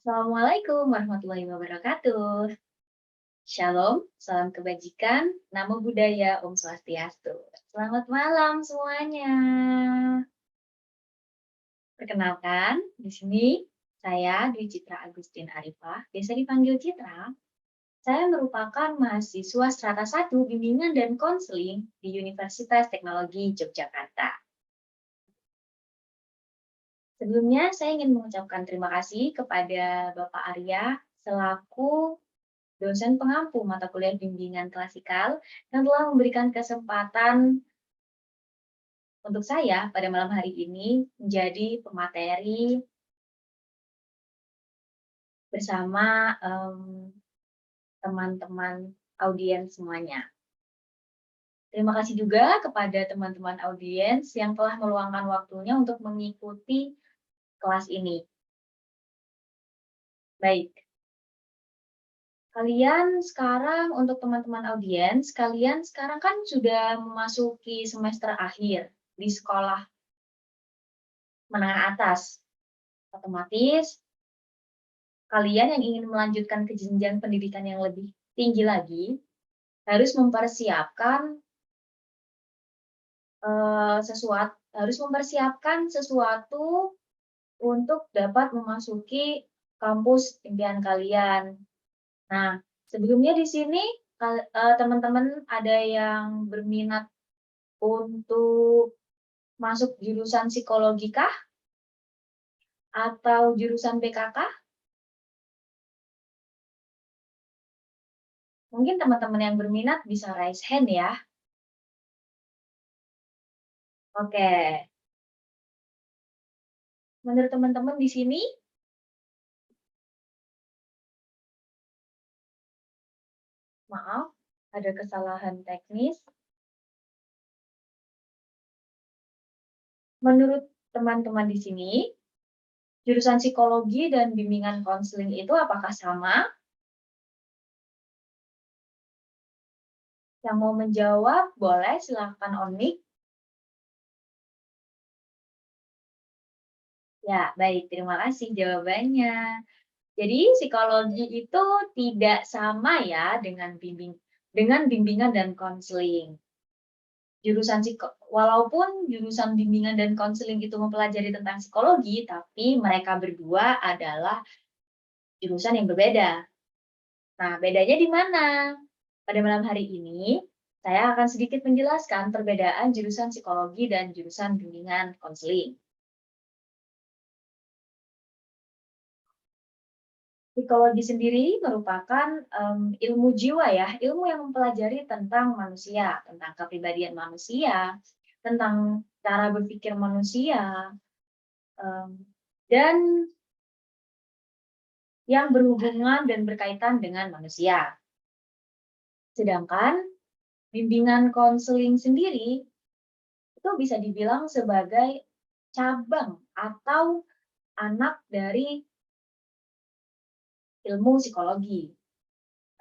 Assalamualaikum warahmatullahi wabarakatuh. Shalom, salam kebajikan, namo buddhaya, Om Swastiastu. Selamat malam semuanya. Perkenalkan, di sini saya Dwi Citra Agustin Arifah, biasa dipanggil Citra. Saya merupakan mahasiswa strata 1 Bimbingan dan Konseling di Universitas Teknologi Yogyakarta. Sebelumnya, saya ingin mengucapkan terima kasih kepada Bapak Arya selaku dosen pengampu mata kuliah bimbingan klasikal yang telah memberikan kesempatan untuk saya pada malam hari ini menjadi pemateri bersama teman-teman audiens semuanya. Terima kasih juga kepada teman-teman audiens yang telah meluangkan waktunya untuk mengikuti kelas ini. Baik, kalian sekarang untuk teman-teman audiens, kalian sekarang kan sudah memasuki semester akhir di sekolah menengah atas. Otomatis, kalian yang ingin melanjutkan ke jenjang pendidikan yang lebih tinggi lagi, harus mempersiapkan sesuatu untuk dapat memasuki kampus impian kalian. Nah, sebelumnya di sini teman-teman ada yang berminat untuk masuk jurusan psikologi kah? Atau jurusan BKK? Mungkin teman-teman yang berminat bisa raise hand ya. Oke. Menurut teman-teman di sini, maaf, ada kesalahan teknis. Menurut teman-teman di sini, jurusan psikologi dan bimbingan konseling itu apakah sama? Yang mau menjawab, boleh silakan on mic. Ya, baik, terima kasih jawabannya. Jadi, psikologi itu tidak sama ya dengan bimbingan dan konseling. Walaupun jurusan bimbingan dan konseling itu mempelajari tentang psikologi, tapi mereka berdua adalah jurusan yang berbeda. Nah, bedanya di mana? Pada malam hari ini, saya akan sedikit menjelaskan perbedaan jurusan psikologi dan jurusan bimbingan konseling. Psikologi sendiri merupakan ilmu jiwa ya, ilmu yang mempelajari tentang manusia, tentang kepribadian manusia, tentang cara berpikir manusia, dan yang berhubungan dan berkaitan dengan manusia. Sedangkan bimbingan konseling sendiri itu bisa dibilang sebagai cabang atau anak dari ilmu psikologi.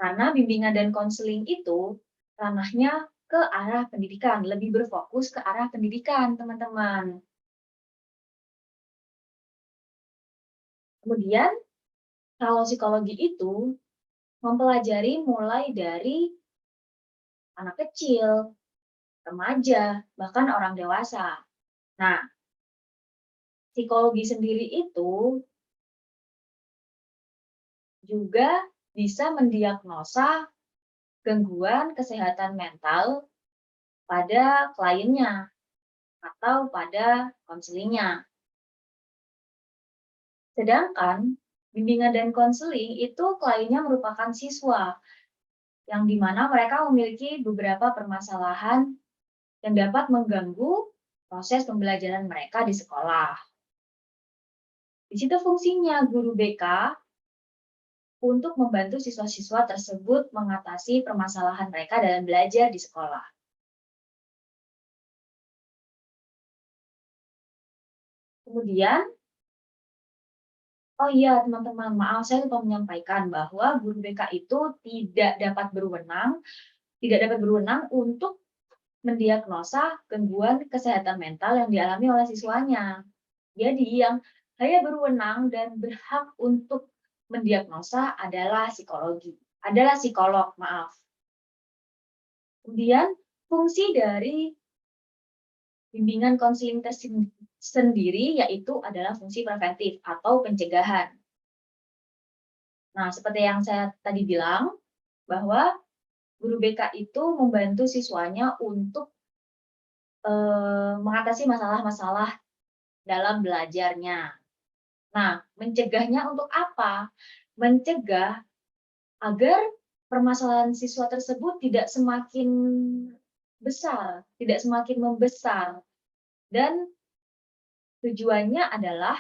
Karena bimbingan dan konseling itu ranahnya ke arah pendidikan, lebih berfokus ke arah pendidikan, teman-teman. Kemudian, kalau psikologi itu mempelajari mulai dari anak kecil, remaja, bahkan orang dewasa. Nah, psikologi sendiri itu juga bisa mendiagnosa gangguan kesehatan mental pada kliennya atau pada konselingnya. Sedangkan bimbingan dan konseling itu kliennya merupakan siswa yang dimana mereka memiliki beberapa permasalahan yang dapat mengganggu proses pembelajaran mereka di sekolah. Di situ fungsinya guru BK untuk membantu siswa-siswa tersebut mengatasi permasalahan mereka dalam belajar di sekolah. Kemudian, oh iya teman-teman, maaf saya lupa menyampaikan bahwa guru BK itu tidak dapat berwenang untuk mendiagnosa gangguan kesehatan mental yang dialami oleh siswanya. Jadi yang hanya berwenang dan berhak untuk mendiagnosa adalah psikolog, maaf. Kemudian fungsi dari bimbingan konseling sendiri yaitu adalah fungsi preventif atau pencegahan. Nah, seperti yang saya tadi bilang, bahwa guru BK itu membantu siswanya untuk mengatasi masalah-masalah dalam belajarnya. Nah, mencegahnya untuk apa? Mencegah agar permasalahan siswa tersebut tidak semakin besar, tidak semakin membesar. Dan tujuannya adalah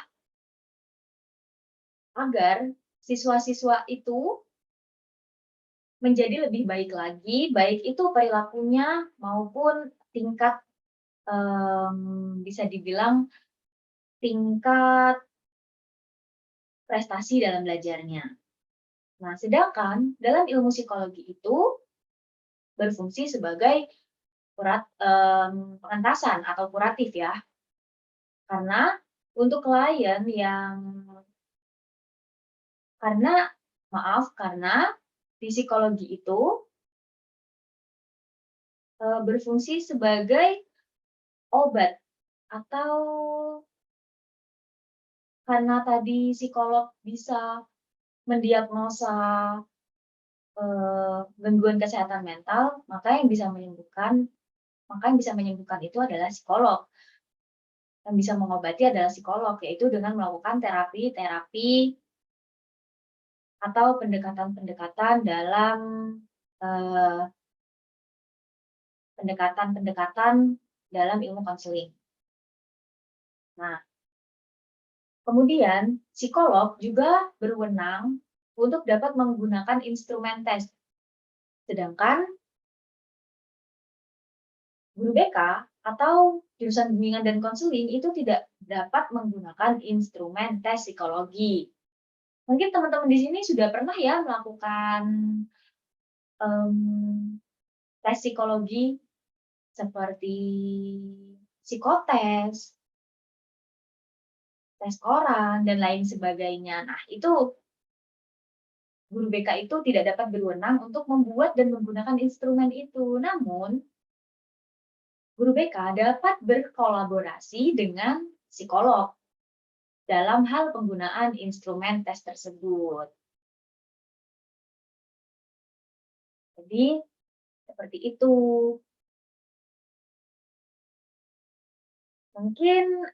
agar siswa-siswa itu menjadi lebih baik lagi, baik itu perilakunya maupun tingkat, bisa dibilang tingkat prestasi dalam belajarnya. Nah, sedangkan dalam ilmu psikologi itu berfungsi sebagai pengentasan atau kuratif ya. Karena untuk klien yang karena di psikologi itu berfungsi sebagai obat atau karena tadi psikolog bisa mendiagnosa gangguan kesehatan mental, maka yang bisa menyembuhkan itu adalah psikolog. Yang bisa mengobati adalah psikolog, yaitu dengan melakukan terapi-terapi atau pendekatan-pendekatan dalam pendekatan-pendekatan dalam ilmu konseling. Nah, kemudian psikolog juga berwenang untuk dapat menggunakan instrumen tes. Sedangkan guru BK atau jurusan bimbingan dan konseling itu tidak dapat menggunakan instrumen tes psikologi. Mungkin teman-teman di sini sudah pernah ya melakukan tes psikologi seperti psikotes, tes koran, dan lain sebagainya. Nah, itu guru BK itu tidak dapat berwenang untuk membuat dan menggunakan instrumen itu. Namun, guru BK dapat berkolaborasi dengan psikolog dalam hal penggunaan instrumen tes tersebut. Jadi, seperti itu. Mungkin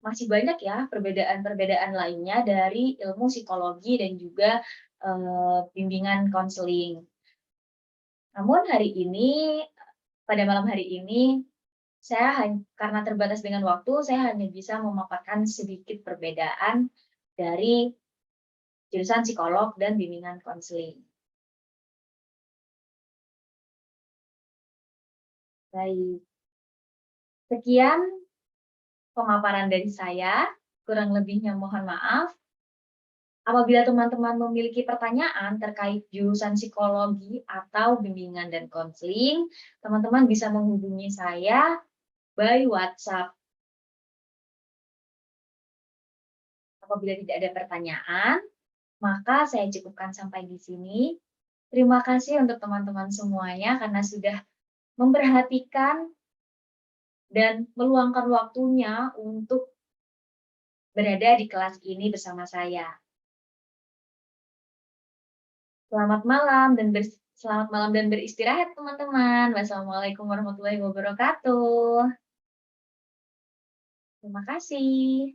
masih banyak ya perbedaan-perbedaan lainnya dari ilmu psikologi dan juga bimbingan konseling. Namun pada malam hari ini, karena terbatas dengan waktu, saya hanya bisa memaparkan sedikit perbedaan dari jurusan psikolog dan bimbingan konseling. Baik, sekian pemaparan dari saya, kurang lebihnya mohon maaf. Apabila teman-teman memiliki pertanyaan terkait jurusan psikologi atau bimbingan dan konseling, teman-teman bisa menghubungi saya by WhatsApp. Apabila tidak ada pertanyaan, maka saya cukupkan sampai di sini. Terima kasih untuk teman-teman semuanya karena sudah memperhatikan dan meluangkan waktunya untuk berada di kelas ini bersama saya. Selamat malam dan beristirahat teman-teman. Wassalamualaikum warahmatullahi wabarakatuh. Terima kasih.